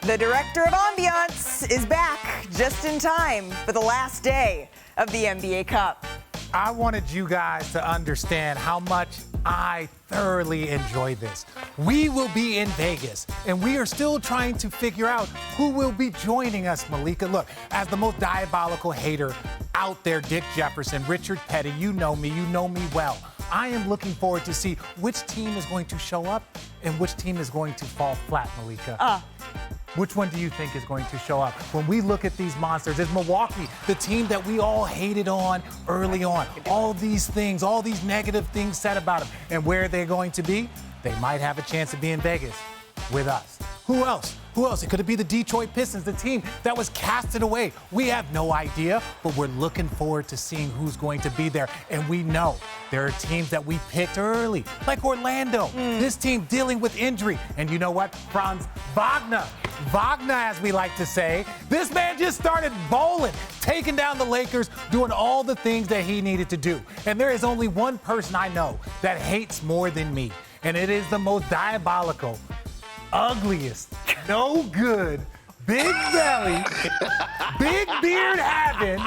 The director of Ambience is back just in time for the last day of the NBA Cup. I wanted you guys to understand how much I thoroughly enjoy this. We will be in Vegas, and we are still trying to figure out who will be joining us, Malika. Look, as the most diabolical hater out there, Dick Jefferson, Richard Petty, you know me well. I am looking forward to see which team is going to show up and which team is going to fall flat, Malika. Which one do you think is going to show up? When we look at these monsters, is Milwaukee, the team that we all hated on early on. All these things, all these negative things said about them. And where are they going to be? They might have a chance to be in Vegas with us. Who else? Who else? It could be the Detroit Pistons, the team that was casted away. We have no idea, but we're looking forward to seeing who's going to be there. And we know there are teams that we picked early, like Orlando. This team dealing with injury. And you know what? Franz Wagner, as we like to say, this man just started bowling, taking down the Lakers, doing all the things that he needed to do. And there is only one person I know that hates more than me, and it is the most diabolical, ugliest, no good, big belly, big beard having,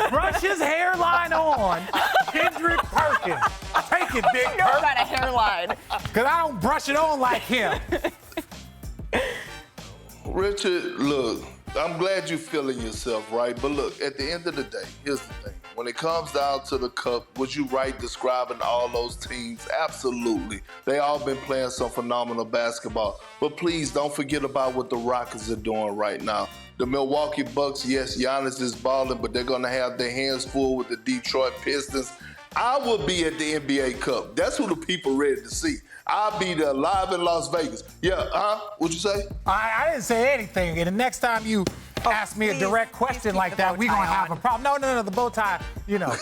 brush his hairline on, Kendrick Perkins. Take it, Big I know Perk. about a hairline. Because I don't brush it on like him. Richard, look, I'm glad you're feeling yourself, right? But look, at the end of the day, here's the thing. When it comes down to the Cup, was you right describing all those teams? Absolutely. They all been playing some phenomenal basketball. But please don't forget about what the Rockets are doing right now. The Milwaukee Bucks, yes, Giannis is balling, but they're going to have their hands full with the Detroit Pistons. I will be at the NBA Cup. That's who the people ready to see. I'll be there live in Las Vegas. Yeah, what'd you say? I didn't say anything. And the next time you ask me a direct question like that, we're going to have a problem. No, the bow tie, look,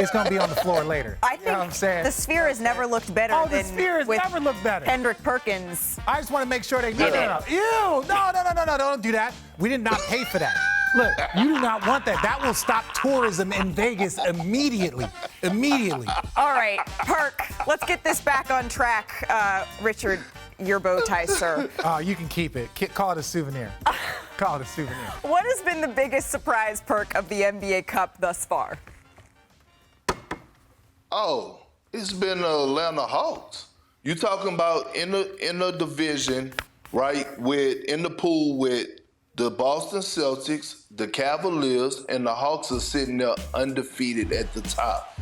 it's going to be on the floor later. I think you know what I'm saying? the Sphere has never looked better than the Sphere has never looked better. Kendrick Perkins. I just want to make sure they know. Ew, no, don't do that. We did not pay for that. Look, you do not want that. That will stop tourism in Vegas immediately. All right, Perk, let's get this back on track. Richard, your bow tie, sir. You can keep it. Call it a souvenir. Call it a souvenir. What has been the biggest surprise, Perk, of the NBA Cup thus far? Oh, it's been the Atlanta Hawks. You talking about in the division, right, in the pool with the Boston Celtics, the Cavaliers, and the Hawks are sitting there undefeated at the top.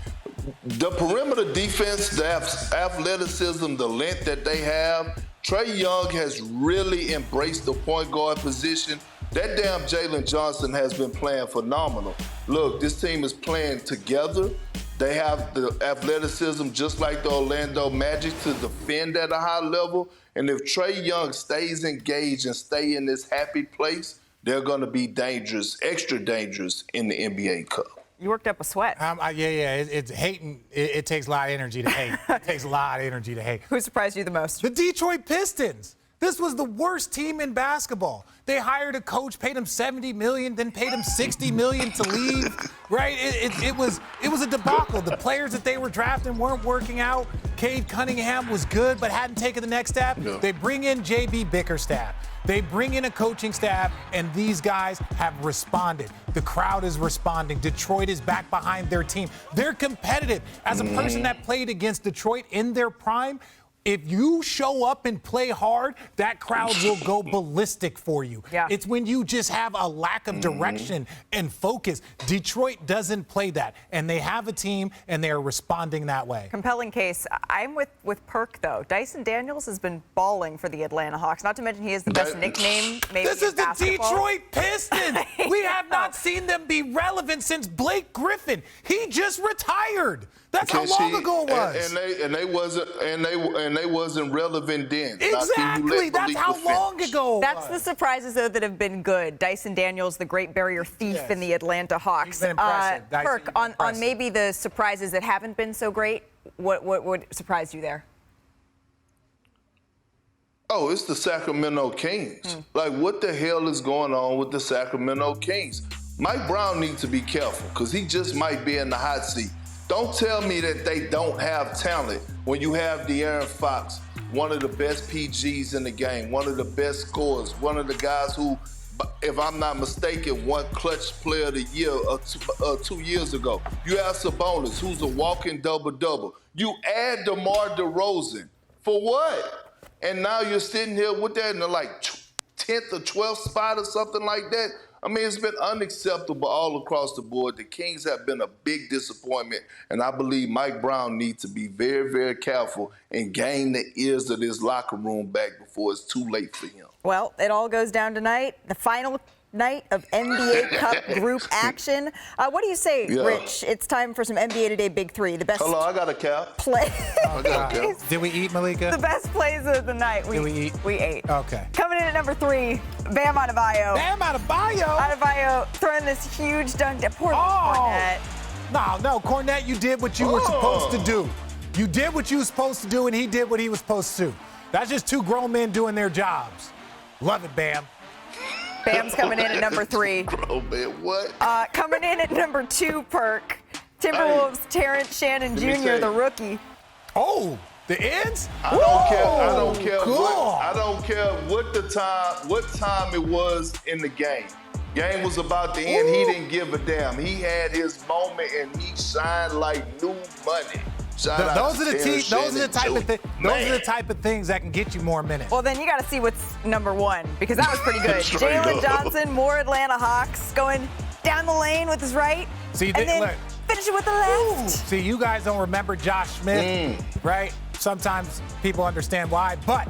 The perimeter defense, the athleticism, the length that they have, Trae Young has really embraced the point guard position. That damn Jalen Johnson has been playing phenomenal. Look, this team is playing together. They have the athleticism just like the Orlando Magic to defend at a high level. And if Trae Young stays engaged and stay in this happy place, they're going to be dangerous, extra dangerous in the NBA Cup. You worked up a sweat. It's hating. It takes a lot of energy to hate. It takes a lot of energy to hate. Who surprised you the most? The Detroit Pistons. This was the worst team in basketball. They hired a coach, paid him $70 million, then paid him $60 million to leave. Right? It was a debacle. The players that they were drafting weren't working out. Cade Cunningham was good, but hadn't taken the next step. No. They bring in J.B. Bickerstaff. They bring in a coaching staff, and these guys have responded. The crowd is responding. Detroit is back behind their team. They're competitive. As a person that played against Detroit in their prime, if you show up and play hard, that crowd will go ballistic for you. Yeah. It's when you just have a lack of direction and focus. Detroit doesn't play that, and they have a team, and they are responding that way. Compelling case. I'm with Perk, though. Dyson Daniels has been balling for the Atlanta Hawks. Not to mention he has the best nickname maybe This is in the basketball. Detroit Pistons. We have not seen them be relevant since Blake Griffin. He just retired. That's how long ago it was. And they wasn't relevant then. Exactly. That's how long ago it That's the surprises, though, that have been good. Dyson Daniels, the great barrier thief in the Atlanta Hawks. He's been impressive. Perk, on maybe the surprises that haven't been so great, what surprised you there? Oh, it's the Sacramento Kings. Like, what the hell is going on with the Sacramento Kings? Mike Brown needs to be careful because he just might be in the hot seat. Don't tell me that they don't have talent when you have De'Aaron Fox, one of the best PGs in the game, one of the best scorers, one of the guys who, if I'm not mistaken, won Clutch Player of the Year 2 years ago. You have Sabonis, who's a walking double-double. You add DeMar DeRozan. For what? And now you're sitting here with that in the 10th or 12th spot or something like that. I mean, it's been unacceptable all across the board. The Kings have been a big disappointment, and I believe Mike Brown needs to be very, very careful and gain the ears of this locker room back before it's too late for him. Well, it all goes down tonight, the final night of NBA Cup group action. What do you say, Rich? It's time for some NBA Today Big Three. The best. Hello, I got a cap. Play. I got a cap. Did we eat, Malika? The best plays of the night. Did we eat? We ate. Okay. Coming in at number 3, Bam Adebayo. Bam Adebayo. Adebayo throwing this huge dunk. Poor Cornette. No, Cornette, you did what you were supposed to do. You did what you were supposed to do, and he did what he was supposed to. That's just two grown men doing their jobs. Love it, Bam. Bam's coming in at number 3. Grown man, what? Coming in at number 2, Perk. Timberwolves, Terrence Shannon Jr., the rookie. Oh, the ends? I don't care. Cool. I don't care what time it was in the game. Game was about to end. He didn't give a damn. He had his moment and he shined like new money. Those are the type of things that can get you more minutes. Well, then you got to see what's number 1 because that was pretty good. Jalen Johnson, more Atlanta Hawks, going down the lane with his right, and then finishing with the left. See, you guys don't remember Josh Smith, right? Sometimes people understand why, but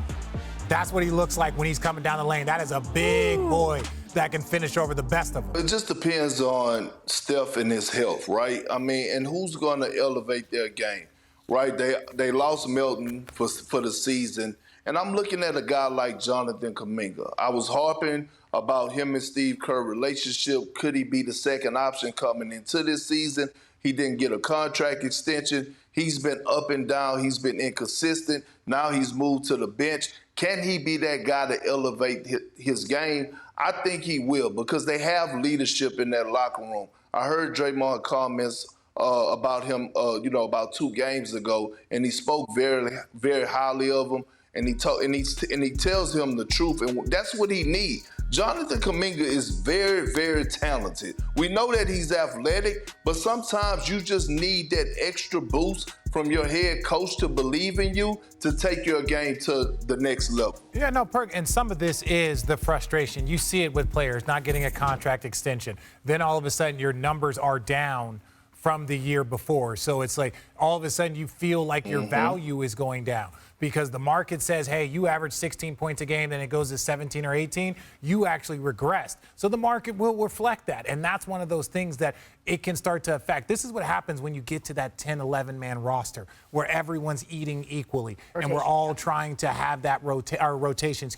that's what he looks like when he's coming down the lane. That is a big boy that can finish over the best of them. It just depends on Steph and his health, right? I mean, and who's going to elevate their game, right? They lost Milton for the season, and I'm looking at a guy like Jonathan Kuminga. I was harping about him and Steve Kerr relationship. Could he be the second option coming into this season? He didn't get a contract extension. He's been up and down. He's been inconsistent. Now he's moved to the bench. Can he be that guy to elevate his game? I think he will because they have leadership in that locker room. I heard Draymond comments about him, about 2 games ago, and he spoke very, very highly of him. And he tells him the truth, and that's what he needs. Jonathan Kuminga is very, very talented. We know that he's athletic, but sometimes you just need that extra boost from your head coach to believe in you to take your game to the next level. Yeah, no, Perk, and some of this is the frustration. You see it with players not getting a contract extension. Then all of a sudden your numbers are down from the year before. So it's like all of a sudden you feel like your value is going down because the market says, hey, you average 16 points a game, then it goes to 17 or 18. You actually regressed. So the market will reflect that. And that's one of those things that it can start to affect. This is what happens when you get to that 10, 11-man roster where everyone's eating equally. And we're all trying to have that rotation,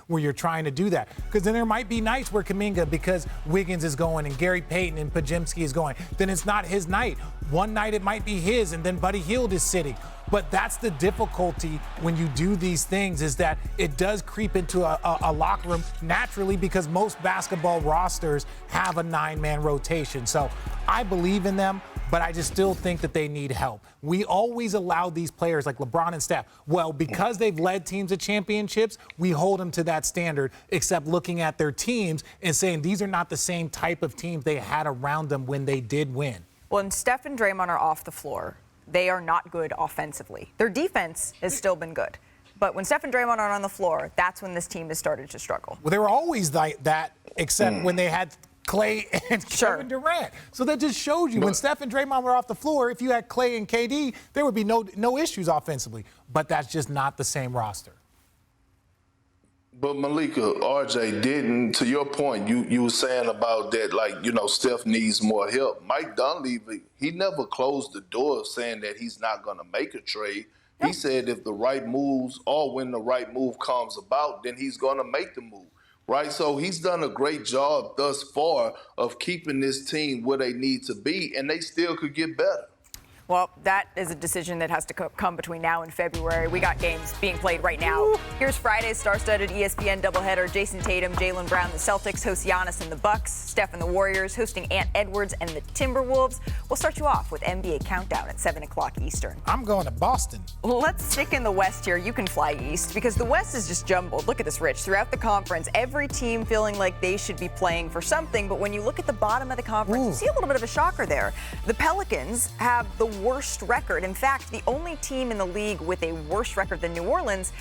where you're trying to do that. Because then there might be nights where Kuminga, because Wiggins is going and Gary Payton and Podziemski is going, then it's not his night. One night it might be his, and then Buddy Hield is sitting. But that's the difficulty when you do these things is that it does creep into a locker room naturally because most basketball rosters have a 9-man rotation. So I believe in them, but I just still think that they need help. We always allow these players like LeBron and Steph, well, because they've led teams to championships, we hold them to that standard, except looking at their teams and saying these are not the same type of teams they had around them when they did win. Well, when Steph and Draymond are off the floor, they are not good offensively. Their defense has still been good. But when Steph and Draymond are on the floor, that's when this team has started to struggle. Well, they were always like that, except when they had Clay and Kevin Durant. So that just shows you when Steph and Draymond were off the floor, if you had Clay and KD, there would be no issues offensively. But that's just not the same roster. But Malika, RJ didn't, to your point, you were saying about that, Steph needs more help. Mike Dunleavy, he never closed the door saying that he's not going to make a trade. Yep. He said if the right moves or when the right move comes about, then he's going to make the move, right? So he's done a great job thus far of keeping this team where they need to be, and they still could get better. Well, that is a decision that has to come between now and February. We got games being played right now. Here's Friday's star-studded ESPN doubleheader. Jason Tatum, Jaylen Brown, the Celtics host Giannis and the Bucks. Steph and the Warriors hosting Ant Edwards and the Timberwolves. We'll start you off with NBA Countdown at 7 o'clock Eastern. I'm going to Boston. Let's stick in the West here. You can fly east because the West is just jumbled. Look at this, Rich. Throughout the conference, every team feeling like they should be playing for something. But when you look at the bottom of the conference, you see a little bit of a shocker there. The Pelicans have the worst record. In fact, the only team in the league with a worse record than New Orleans,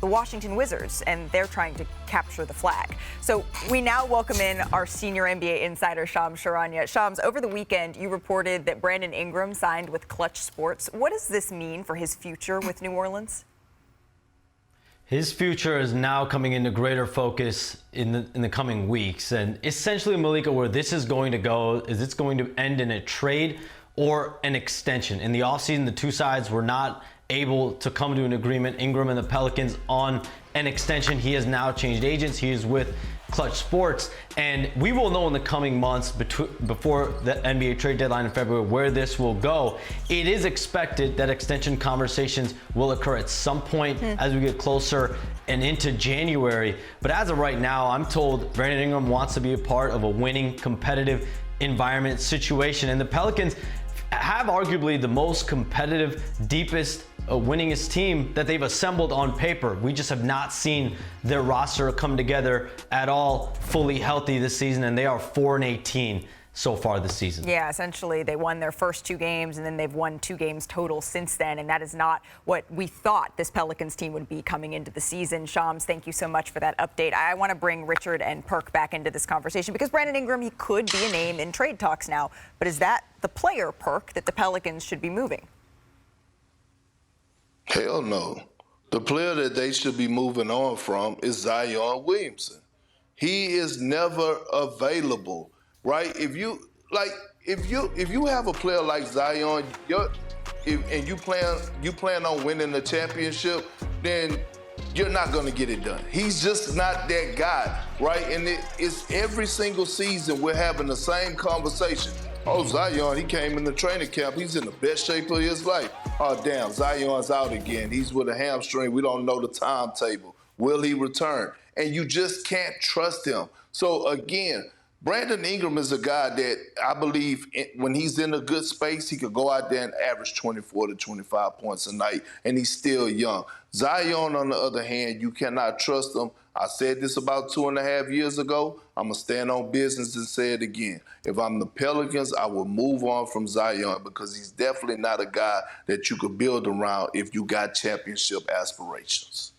the Washington Wizards, and they're trying to capture the flag. So we now welcome in our senior NBA insider, Shams Charania. Shams, over the weekend, you reported that Brandon Ingram signed with Clutch Sports. What does this mean for his future with New Orleans? His future is now coming into greater focus in the coming weeks. And essentially, Malika, where this is going to go is it's going to end in a trade or an extension. In the offseason, the two sides were not able to come to an agreement, Ingram and the Pelicans, on an extension. He has now changed agents. He is with Clutch Sports. And we will know in the coming months before the NBA trade deadline in February where this will go. It is expected that extension conversations will occur at some point as we get closer and into January. But as of right now, I'm told Brandon Ingram wants to be a part of a winning, competitive environment situation. And the Pelicans have arguably the most competitive, deepest, winningest team that they've assembled on paper. We just have not seen their roster come together at all fully healthy this season, and they are 4-18 so far this season. Yeah, essentially they won their first 2 games, and then they've won 2 games total since then, and that is not what we thought this Pelicans team would be coming into the season. Shams, thank you so much for that update. I want to bring Richard and Perk back into this conversation because Brandon Ingram, he could be a name in trade talks now, but is that the player, Perk, that the Pelicans should be moving? Hell no. The player that they should be moving on from is Zion Williamson. He is never available. Right? If you have a player like Zion, and you plan on winning the championship, then you're not going to get it done. He's just not that guy, right? And it's every single season we're having the same conversation. Oh, Zion, he came in the training camp. He's in the best shape of his life. Oh, damn, Zion's out again. He's with a hamstring. We don't know the timetable. Will he return? And you just can't trust him. So, again, Brandon Ingram is a guy that I believe when he's in a good space, he could go out there and average 24 to 25 points a night, and he's still young. Zion, on the other hand, you cannot trust him. I said this about 2.5 years ago. I'm going to stand on business and say it again. If I'm the Pelicans, I will move on from Zion because he's definitely not a guy that you could build around if you got championship aspirations.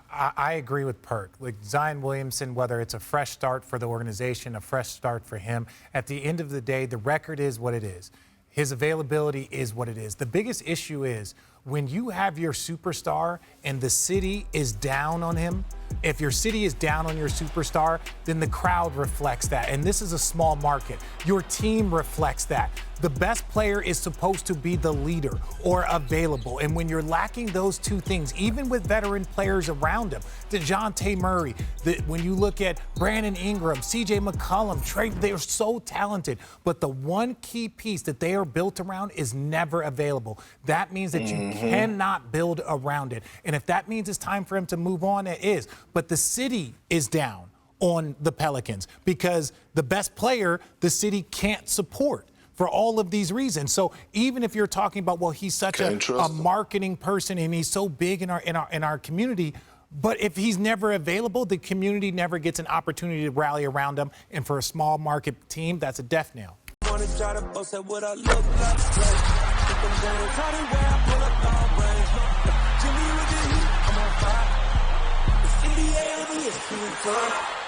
I agree with Perk. Like Zion Williamson, whether it's a fresh start for the organization, a fresh start for him, at the end of the day, the record is what it is. His availability is what it is. The biggest issue is when you have your superstar and the city is down on him, if your city is down on your superstar, then the crowd reflects that. And this is a small market. Your team reflects that. The best player is supposed to be the leader or available. And when you're lacking those two things, even with veteran players around him, DeJounte Murray, when you look at Brandon Ingram, CJ McCollum, Trey, they're so talented. But the one key piece that they are built around is never available. That means that you cannot build around it. And if that means it's time for him to move on, it is. But the city is down on the Pelicans because the best player the city can't support for all of these reasons. So even if you're talking about, well, he's such a marketing person and he's so big in our community, but if he's never available, the community never gets an opportunity to rally around him. And for a small market team, that's a death knell. NBA,